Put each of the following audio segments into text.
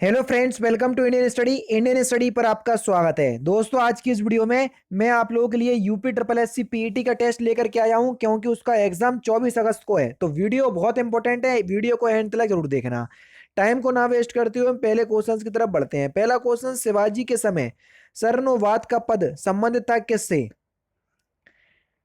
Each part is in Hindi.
Hello friends, welcome to Indian study पर आपका स्वागत है। दोस्तों, आज की इस वीडियो में मैं आप लोगों के लिए UP triple S C PET का टेस्ट लेकर के आया हूं, क्योंकि उसका एग्जाम 24 अगस्त को है। तो वीडियो बहुत इंपॉर्टेंट है, वीडियो को एंड तक जरूर देखना। टाइम को ना वेस्ट करते हुए हम पहले क्वेश्चन की तरफ बढ़ते हैं। पहला क्वेश्चन, शिवाजी के समय सरनोवाद का पद संबंधित था किससे?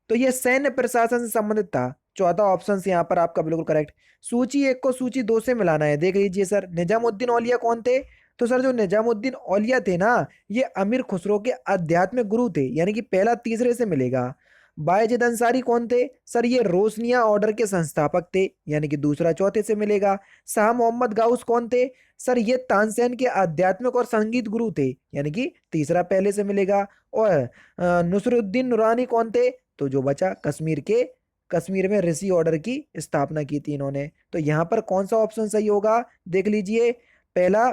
तो ये सैन्य प्रशासन से संबंधित था। चौथा ऑप्शन यहाँ पर आपका बिल्कुल करेक्ट। सूची एक को सूची दो से मिलाना है। देख लीजिए सर, निजामुद्दीन औलिया कौन थे? तो सर, जो निजामुद्दीन औलिया थे ना, ये अमीर खुसरो के आध्यात्मिक गुरु थे, यानी कि पहला तीसरे से मिलेगा। बायजीद अंसारी कौन थे? सर, ये रोशनिया ऑर्डर के संस्थापक थे, यानी कि दूसरा चौथे से मिलेगा। शाह मोहम्मद गाउस कौन थे? सर, ये तानसेन के आध्यात्मिक और संगीत गुरु थे, यानी कि तीसरा पहले से मिलेगा। और नुसरुद्दीन नूरानी कौन थे? तो जो बचा कश्मीर में ऋषि ऑर्डर की स्थापना की थी इन्होंने। तो यहाँ पर कौन सा ऑप्शन सही होगा? देख लीजिए, पहला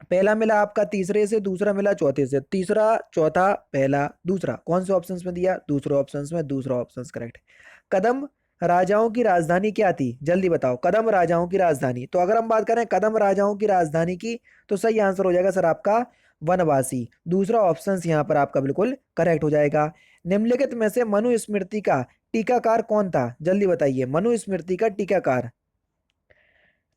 पहला मिला आपका तीसरे से, दूसरा मिला चौथे से। तीसरा, चौथा, पहला, दूसरा, कौन से ऑप्शंस में दिया? दूसरे ऑप्शंस में, दूसरा ऑप्शन करेक्ट। कदम राजाओं की राजधानी क्या थी? जल्दी बताओ, कदम राजाओं की राजधानी। तो अगर हम बात करें कदम राजाओं की राजधानी की, तो सही आंसर हो जाएगा सर आपका वनवासी। दूसरा ऑप्शन यहाँ पर आपका बिल्कुल करेक्ट हो जाएगा। निम्नलिखित में से मनुस्मृति का टीकाकार कौन था? जल्दी बताइए, मनुस्मृति का टीकाकार।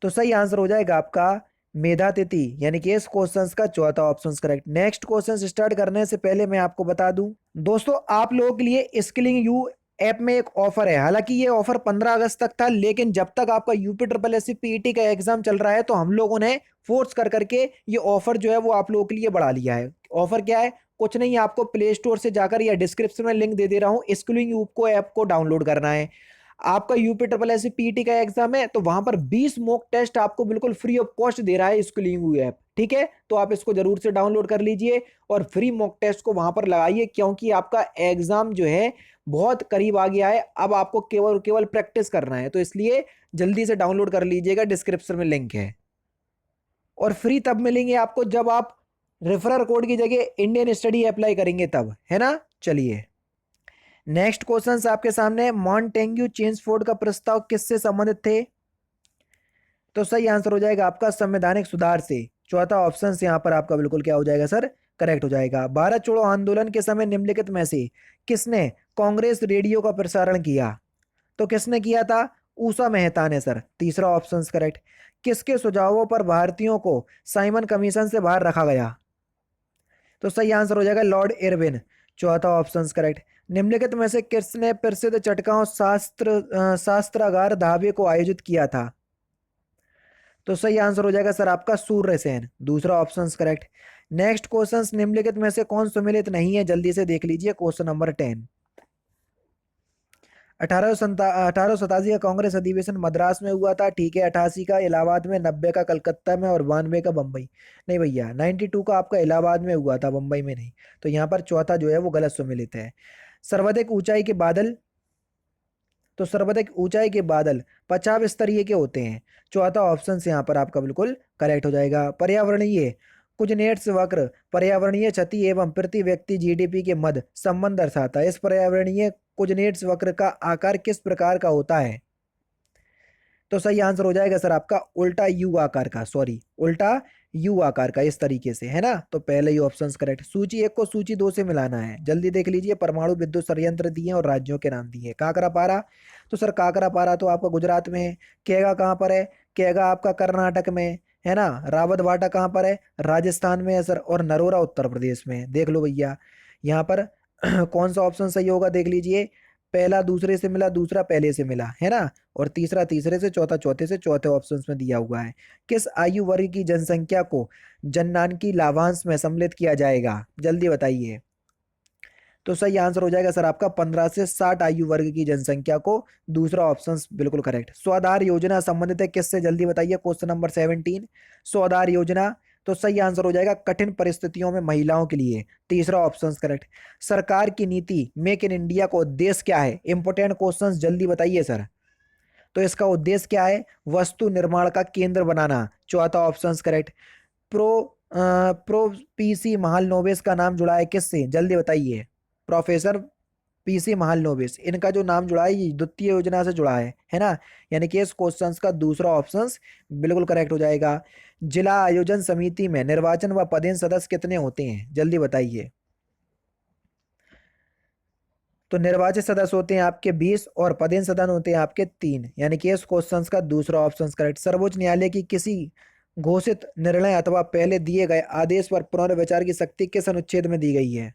तो सही आंसर हो जाएगा आपका मेधातिथि, यानी कि इस क्वेश्चन का चौथा option correct. Next question start करने से पहले मैं आपको बता दूं, दोस्तों, आप लोगों के लिए स्किलिंग यू ऐप में एक ऑफर है। हालांकि ये ऑफर 15 अगस्त तक था, लेकिन जब तक आपका UP triple S C PET का एग्जाम चल रहा है, तो हम लोगों ने फोर्स कर करके ये ऑफर जो है वो आप लोगों के लिए बढ़ा लिया है। ऑफर क्या है? कुछ नहीं, आपको प्ले स्टोर से जाकर या डिस्क्रिप्शन में लिंक दे दे रहा हूँ, स्किलिंग यू को ऐप को डाउनलोड करना है। आपका यूपी ट्रिपल एस पीटी का एग्जाम है, तो वहां पर 20 मॉक टेस्ट आपको बिल्कुल फ्री ऑफ कॉस्ट दे रहा है स्कूलिंग ऐप। ठीक है, तो आप इसको जरूर से डाउनलोड कर लीजिए और फ्री मॉक टेस्ट को वहां पर लगाइए, क्योंकि आपका एग्जाम जो है बहुत करीब आ गया है। अब आपको केवल केवल प्रैक्टिस करना है, तो इसलिए जल्दी से डाउनलोड कर लीजिएगा, डिस्क्रिप्शन में लिंक है। और फ्री तब मिलेंगे आपको जब आप रेफरल कोड की जगह इंडियन स्टडी अप्लाई करेंगे, तब, है ना। चलिए, नेक्स्ट क्वेश्चन आपके सामने, मॉन्टेग्यू चेम्सफोर्ड का प्रस्ताव किससे संबंधित थे? तो सही आंसर हो जाएगा आपका संवैधानिक सुधार से। चौथा ऑप्शन यहाँ पर आपका बिल्कुल क्या हो जाएगा सर? करेक्ट हो जाएगा। भारत छोड़ो आंदोलन के समय निम्नलिखित में से किसने कांग्रेस रेडियो का प्रसारण किया? तो किसने किया था? ऊषा मेहता ने सर। तीसरा ऑप्शन करेक्ट। किसके सुझावों पर भारतीयों को साइमन कमीशन से बाहर रखा गया? तो सही आंसर हो जाएगा लॉर्ड इरविन। चौथा ऑप्शन करेक्ट। निम्नलिखित में से किसने प्रसिद्ध चटगांव शास्त्रागार ढाबे को आयोजित किया था? तो सही आंसर हो जाएगा सर आपका सूर्यसेन। दूसरा ऑप्शन करेक्ट। नेक्स्ट क्वेश्चन, निम्नलिखित में से कौन सम्मिलित नहीं है? जल्दी से देख लीजिए, क्वेश्चन नंबर 10। 1887 का कांग्रेस अधिवेशन मद्रास में हुआ था, ठीक है। 88 का इलाहाबाद में, 90 का कलकत्ता में और 92 का बम्बई। नहीं भैया, 92 का आपका इलाहाबाद में हुआ था, बम्बई में नहीं। तो यहाँ पर चौथा जो है वो गलत सम्मिलित है। सर्वाधिक ऊंचाई के बादल, तो सर्वाधिक ऊंचाई के बादल 50 स्तरीय के होते हैं। चौथा ऑप्शन से यहाँ पर आपका बिल्कुल करेक्ट हो जाएगा। पर्यावरणीय कुजनेट्स वक्र पर्यावरणीय क्षति एवं प्रति व्यक्ति जीडीपी के मध्य संबंध दर्शाता है। इस पर्यावरणीय कुजनेट्स वक्र का आकार किस प्रकार का होता है? तो सही आंसर हो जाएगा सर आपका उल्टा यू आकार का, सॉरी, उल्टा यू आकार का, इस तरीके से, है ना। तो पहले ही ऑप्शन करेक्ट। सूची एक को सूची दो से मिलाना है। जल्दी देख लीजिए, परमाणु विद्युत संयंत्र दिए और राज्यों के नाम दिए। काकरा पारा, तो सर काकरा पारा तो आपका गुजरात में है। केगा कहाँ पर है? केगा आपका कर्नाटक में है ना। रावत भाटा कहाँ पर है? राजस्थान में है सर। और नरोरा उत्तर प्रदेश में है। देख लो भैया, यहाँ पर कौन सा ऑप्शन सही होगा? देख लीजिए, पहला दूसरे से मिला, दूसरा पहले से मिला, है ना। और तीसरा तीसरे से, चौथा चौथे से, चौथे ऑप्शन में दिया हुआ है। किस आयु वर्ग की जनसंख्या को जननांकी लाभांश में सम्मिलित किया जाएगा? जल्दी बताइए। तो सही आंसर हो जाएगा सर आपका 15 से 60 आयु वर्ग की जनसंख्या को। दूसरा ऑप्शन बिल्कुल करेक्ट। स्वाधार योजना संबंधित है किससे? जल्दी बताइए, क्वेश्चन नंबर 17। स्वाधार योजना, तो सही आंसर हो जाएगा कठिन परिस्थितियों में महिलाओं के लिए। तीसरा ऑप्शन करेक्ट। सरकार की नीति मेक इन इंडिया का उद्देश्य क्या है? इंपोर्टेंट क्वेश्चन, जल्दी बताइए सर। तो इसका उद्देश्य क्या है? वस्तु निर्माण का केंद्र बनाना। चौथा option correct. Pro pro PC Mahalanobis का नाम जुड़ा है किससे? जल्दी बताइए। प्रोफेसर पीसी महालनोबिस, इनका जो नाम जुड़ा है ये द्वितीय योजना से जुड़ा है ना। यानी कि इस क्वेश्चन का दूसरा ऑप्शन बिल्कुल करेक्ट हो जाएगा। जिला आयोजन समिति में निर्वाचन व पदेन सदस्य कितने होते हैं, जल्दी बताइए। तो निर्वाचित सदस्य होते हैं आपके 20 और पदेन सदस्य होते हैं आपके 3, यानी कि इस क्वेश्चन का दूसरा ऑप्शन करेक्ट। सर्वोच्च न्यायालय की किसी घोषित निर्णय अथवा पहले दिए गए आदेश पर पुनर्विचार की शक्ति किस अनुच्छेद में दी गई है।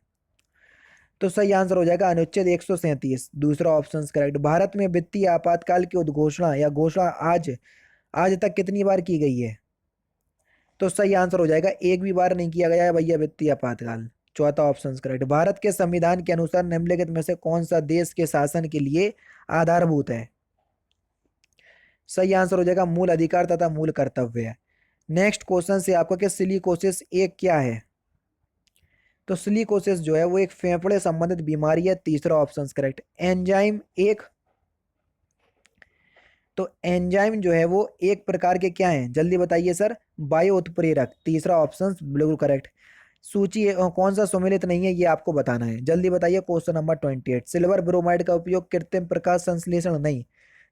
तो सही आंसर हो जाएगा अनुच्छेद 137, दूसरा ऑप्शन करेक्ट। भारत में वित्तीय आपातकाल की उद्घोषणा या घोषणा आज आज तक कितनी बार की गई है। तो सही आंसर हो जाएगा एक भी बार नहीं किया गया है भैया वित्तीय आपातकाल, चौथा ऑप्शन करेक्ट। भारत के संविधान के अनुसार निम्नलिखित में से कौन सा देश के शासन के लिए आधारभूत है। सही आंसर हो जाएगा मूल अधिकार तथा मूल कर्तव्य है। नेक्स्ट क्वेश्चन से आपका क्या सिलिकोसिस एक क्या है। तो सिलिकोसिस जो है वो एक फेफड़े संबंधित बीमारी है, तीसरा ऑप्शन करेक्ट। एंजाइम एक, तो एंजाइम जो है वो एक प्रकार के क्या हैं, जल्दी बताइए सर। बायो उत्प्रेरक, तीसरा ऑप्शन बिल्कुल करेक्ट। सूची कौन सा सम्मिलित नहीं है ये आपको बताना है, जल्दी बताइए। क्वेश्चन नंबर 28, सिल्वर ब्रोमाइड का उपयोग कृत्रिम प्रकाश संश्लेषण नहीं,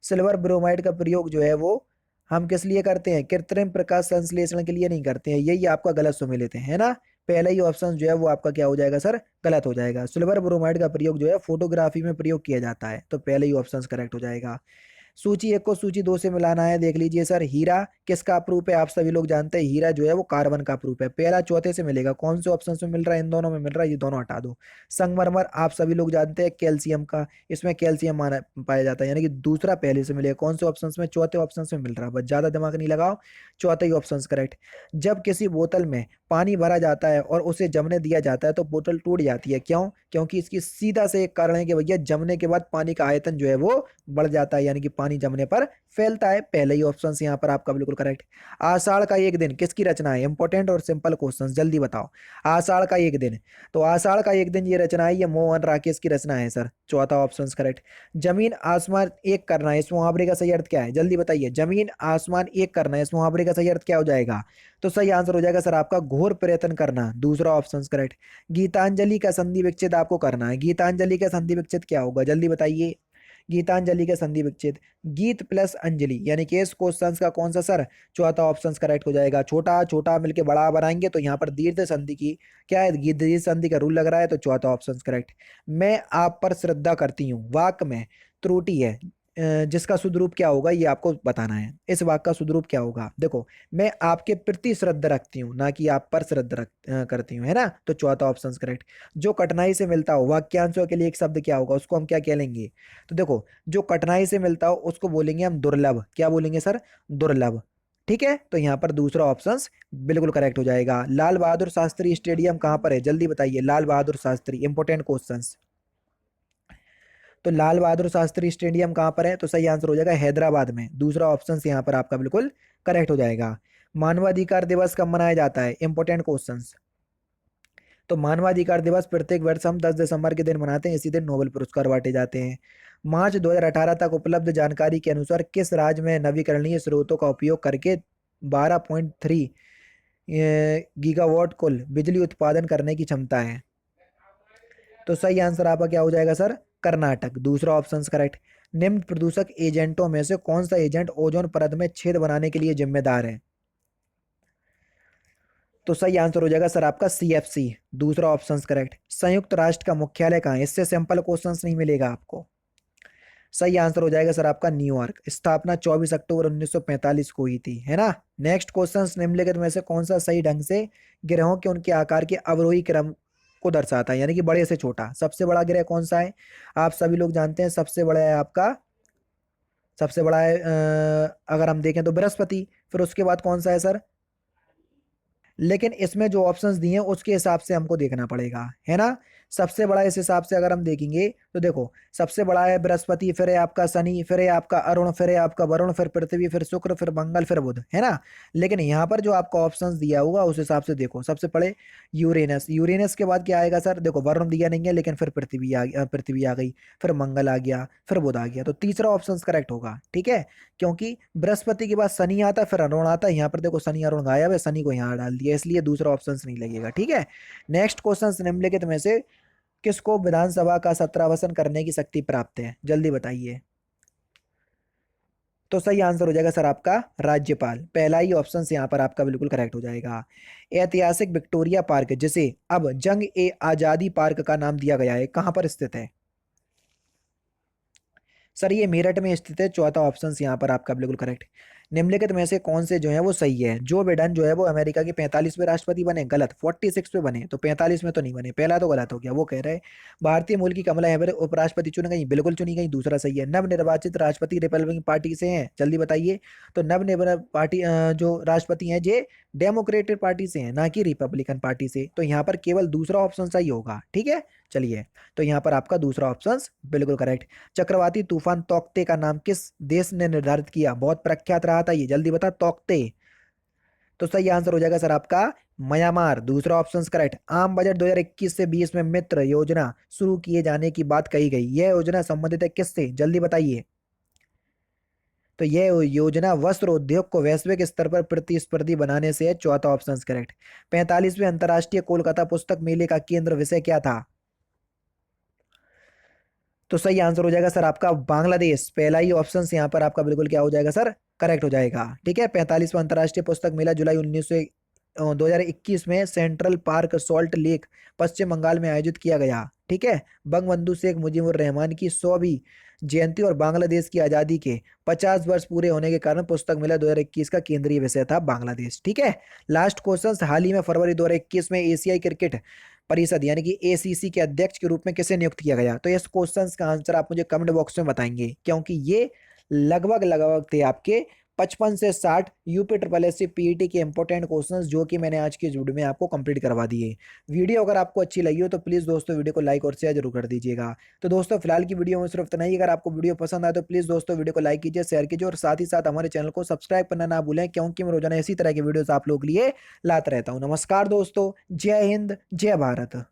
सिल्वर ब्रोमाइड का प्रयोग जो है वो हम किस लिए करते हैं, कृत्रिम प्रकाश संश्लेषण के लिए नहीं करते हैं, यही आपका गलत सम्मिलित है ना। पहला ही ऑप्शन जो है वो आपका क्या हो जाएगा सर, गलत हो जाएगा। सिल्वर ब्रोमाइड का प्रयोग जो है फोटोग्राफी में प्रयोग किया जाता है, तो पहले ही ऑप्शन करेक्ट हो जाएगा। सूची एक को सूची दो से मिलाना है, देख लीजिए सर। हीरा किसका अप्रूप है, आप सभी लोग जानते हैं हीरा जो है वो कार्बन का अप्रूप है, पहला चौथे से मिलेगा। कौन से ऑप्शन में मिल रहा है, इन दोनों में मिल रहा है, ये दोनों हटा दो। संगमरमर आप सभी लोग जानते हैं कैल्शियम का, इसमें कैल्शियम माना पाया जाता है, यानी कि दूसरा पहले से मिलेगा। कौन से ऑप्शन में, चौथे ऑप्शन में मिल रहा है, बस ज्यादा दिमाग नहीं लगाओ, चौथा ही ऑप्शन करेक्ट। जब किसी बोतल में पानी भरा जाता है और उसे जमने दिया जाता है तो बोतल टूट जाती है, क्यों, क्योंकि इसकी सीधा से एक कारण है कि भैया जमने के बाद पानी का आयतन जो है वो बढ़ जाता है, यानी कि पानी जमने पर फैलता है, पहले ही ऑप्शन यहाँ पर आपका बिल्कुल करेक्ट। आषाढ़ का एक दिन किसकी रचना है, इंपॉर्टेंट और सिंपल क्वेश्चन, जल्दी बताओ। आषाढ़ का एक दिन, तो आषाढ़ का एक दिन ये रचना है, ये मोहन राकेश की रचना है सर, चौथा ऑप्शन करेक्ट। जमीन आसमान एक करना है, इस मुहावरे का सही अर्थ क्या है, जल्दी बताइए। जमीन आसमान एक करना है, इस मुहावरे का सही अर्थ क्या हो जाएगा। तो सही आंसर हो जाएगा सर आपका घोर प्रयत्न करना, दूसरा ऑप्शन करेक्ट। गीतांजलि का संधि विच्छेद आपको करना है, गीतांजलि का संधि विच्छेद क्या होगा, जल्दी बताइए। गीतांजलि का संधि विच्छेद, गीत प्लस अंजलि, यानी कि इस क्वेश्चन का कौन सा सर, चौथा ऑप्शन करेक्ट हो जाएगा। छोटा छोटा मिलके बड़ा बनाएंगे तो यहाँ पर दीर्घ संधि की क्या है, दीर्घ संधि का रूल लग रहा है, तो चौथा ऑप्शन करेक्ट। मैं आप पर श्रद्धा करती हूँ, वाक्य में त्रुटि है, जिसका शुद्ध रूप क्या होगा ये आपको बताना है। इस वाक्य का शुद्ध रूप क्या होगा, देखो, मैं आपके प्रति श्रद्धा रखती हूँ, ना कि आप पर श्रद्धा करती हूँ, है ना, तो चौथा ऑप्शन करेक्ट। जो कठिनाई से मिलता हो, वाक्यांशों के लिए एक शब्द क्या होगा, उसको हम क्या कहलेंगे, तो देखो जो कठिनाई से मिलता हो उसको बोलेंगे हम दुर्लभ, क्या बोलेंगे सर, दुर्लभ। ठीक है, तो यहाँ पर दूसरा ऑप्शन बिल्कुल करेक्ट हो जाएगा। लाल बहादुर शास्त्री स्टेडियम कहाँ पर है, जल्दी बताइए। लाल बहादुर शास्त्री, इंपोर्टेंट क्वेश्चन, तो लाल बहादुर शास्त्री स्टेडियम कहाँ पर है, तो सही आंसर हो जाएगा हैदराबाद में, दूसरा ऑप्शन यहाँ पर आपका बिल्कुल करेक्ट हो जाएगा। मानवाधिकार दिवस कब मनाया जाता है, इंपोर्टेंट क्वेश्चन। तो मानवाधिकार दिवस प्रत्येक वर्ष हम 10 दिसंबर के दिन मनाते हैं, इसी दिन नोबेल पुरस्कार बांटे जाते हैं। मार्च 2018 तक उपलब्ध जानकारी के अनुसार किस राज्य में नवीकरणीय स्रोतों का उपयोग करके 12.3 गीगावाट कुल बिजली उत्पादन करने की क्षमता है। तो सही आंसर आपका क्या हो जाएगा सर, कर्नाटक, दूसरा ऑप्शन करेक्ट। निम्न प्रदूषक एजेंटों में से कौन सा एजेंट ओजोन परत में छेद बनाने के लिए जिम्मेदार है। तो सही आंसर हो जाएगा सर आपका CFC, दूसरा ऑप्शन करेक्ट। संयुक्त राष्ट्र का मुख्यालय कहाँ है, इससे सिंपल क्वेश्चंस नहीं मिलेगा आपको। सही आंसर हो जाएगा सर आपका न्यूयॉर्क, स्थापना 24 अक्टूबर 1945 को हुई थी, है ना। नेक्स्ट क्वेश्चन, निम्नलिखित में से कौन सा सही ढंग से ग्रहों के उनके आकार के अवरोही क्रम को दर्शाता है, यानी कि बड़े से छोटा। सबसे बड़ा ग्रह कौन सा है, आप सभी लोग जानते हैं सबसे बड़ा है आपका, सबसे बड़ा है अगर हम देखें तो बृहस्पति, फिर उसके बाद कौन सा है सर, लेकिन इसमें जो ऑप्शंस दिए हैं उसके हिसाब से हमको देखना पड़ेगा, है ना। सबसे बड़ा इस हिसाब से अगर हम देखेंगे तो देखो सबसे बड़ा है बृहस्पति, फिर है आपका शनि, फिर है आपका अरुण, फिर है आपका वरुण, फिर पृथ्वी, फिर शुक्र, फिर मंगल, फिर बुध, है ना। लेकिन यहाँ पर जो आपका ऑप्शंस दिया होगा उस हिसाब से देखो, सबसे पहले यूरेनस, यूरेनस के बाद क्या आएगा सर, देखो वरुण दिया नहीं है लेकिन फिर पृथ्वी आ गई, फिर मंगल आ गया, फिर बुध आ गया, तो तीसरा ऑप्शन करेक्ट होगा, ठीक है। क्योंकि बृहस्पति के बाद शनि आता है, फिर अरुण आता है, यहाँ पर देखो शनि अरुण गायब है, शनि को यहाँ डाल दिया, इसलिए दूसरा ऑप्शन नहीं लगेगा, ठीक है। नेक्स्ट क्वेश्चन निम्नलिखित में से किसको विधानसभा का सत्रावसन करने की शक्ति प्राप्त है, जल्दी बताइए। तो सही आंसर हो जाएगा सर आपका राज्यपाल। पहला ही ऑप्शन यहाँ पर आपका बिल्कुल करेक्ट हो जाएगा। ऐतिहासिक विक्टोरिया पार्क, जिसे अब जंग ए आजादी पार्क का नाम दिया गया है, कहाँ पर स्थित है? सर ये मेरठ में स्थित है। चौथा ऑप्शन यहाँ पर आपका बिल्कुल करेक्ट। निम्नलिखित में से कौन से जो है वो सही है? जो बिडेन जो है वो अमेरिका के 45वें राष्ट्रपति बने, गलत। 46 पे बने, तो 45 में तो नहीं बने, पहला तो गलत हो गया। वो कह रहे हैं भारतीय मूल की कमला हैरिस उपराष्ट्रपति चुनी गई, बिल्कुल चुनी गई, दूसरा सही है। नवनिर्वाचित राष्ट्रपति रिपब्लिकन पार्टी से हैं, जल्दी बताइए। तो नवनिर्वाचित पार्टी जो राष्ट्रपति हैं जे डेमोक्रेटिक पार्टी से हैं, ना कि रिपब्लिकन पार्टी से। तो यहाँ पर केवल दूसरा ऑप्शन सही होगा, ठीक है। चलिए, तो यहाँ पर आपका दूसरा ऑप्शन बिल्कुल करेक्ट। चक्रवाती तूफान तौकते का नाम किस देश ने निर्धारित किया? बहुत प्रख्यात रहा था ये, जल्दी बता। तौकते। तो सही आंसर हो जाएगा सर आपका म्यांमार, दूसरा ऑप्शन करेक्ट। आम बजट 2021 से 20 में मित्र योजना शुरू किए जाने की बात कही गई, यह योजना संबंधित है किससे? जल्दी बताइए। तो यह योजना वस्त्र उद्योग को वैश्विक स्तर पर प्रतिस्पर्धी बनाने से है, चौथा ऑप्शन करेक्ट। 45वें अंतर्राष्ट्रीय कोलकाता पुस्तक मेले का केंद्र विषय क्या था? तो सही आंसर हो जाएगा सर आपका बांग्लादेश। पहला ही ऑप्शन यहाँ पर आपका बिल्कुल क्या हो जाएगा सर? करेक्ट हो जाएगा, ठीक है। 45वां अंतर्राष्ट्रीय पुस्तक मेला जुलाई 2021 में सेंट्रल पार्क सॉल्ट लेक पश्चिम बंगाल में आयोजित किया गया, ठीक है। बंगबंधु शेख मुजीबुर रहमान की 100वीं जयंती और बांग्लादेश की आजादी के 50 वर्ष पूरे होने के कारण पुस्तक मेला 2021 का केंद्रीय विषय था बांग्लादेश, ठीक है। लास्ट क्वेश्चन, हाल ही में फरवरी 2021 में एशियाई क्रिकेट परिषद यानी कि एसीसी के अध्यक्ष के रूप में किसे नियुक्त किया गया? तो इस क्वेश्चन का आंसर आप मुझे कमेंट बॉक्स में बताएंगे, क्योंकि ये लगभग लगभग थे आपके 55 से 60 UP triple S C PET के इंपॉर्टेंट क्वेश्चंस, जो कि मैंने आज की इस वीडियो में आपको कंप्लीट करवा दिए। वीडियो अगर आपको अच्छी लगी हो तो प्लीज़ दोस्तों वीडियो को लाइक और शेयर जरूर कर दीजिएगा। तो दोस्तों फिलहाल की वीडियो में सिर्फ इतना ही। अगर आपको वीडियो पसंद आए तो प्लीज़ दोस्तों वीडियो को लाइक कीजिए, शेयर कीजिए और साथ ही साथ हमारे चैनल को सब्सक्राइब करना ना भूलें, क्योंकि मैं रोजाना इसी तरह के वीडियोस आप लोग के लिए लाता रहता हूँ। नमस्कार दोस्तों, जय हिंद, जय भारत।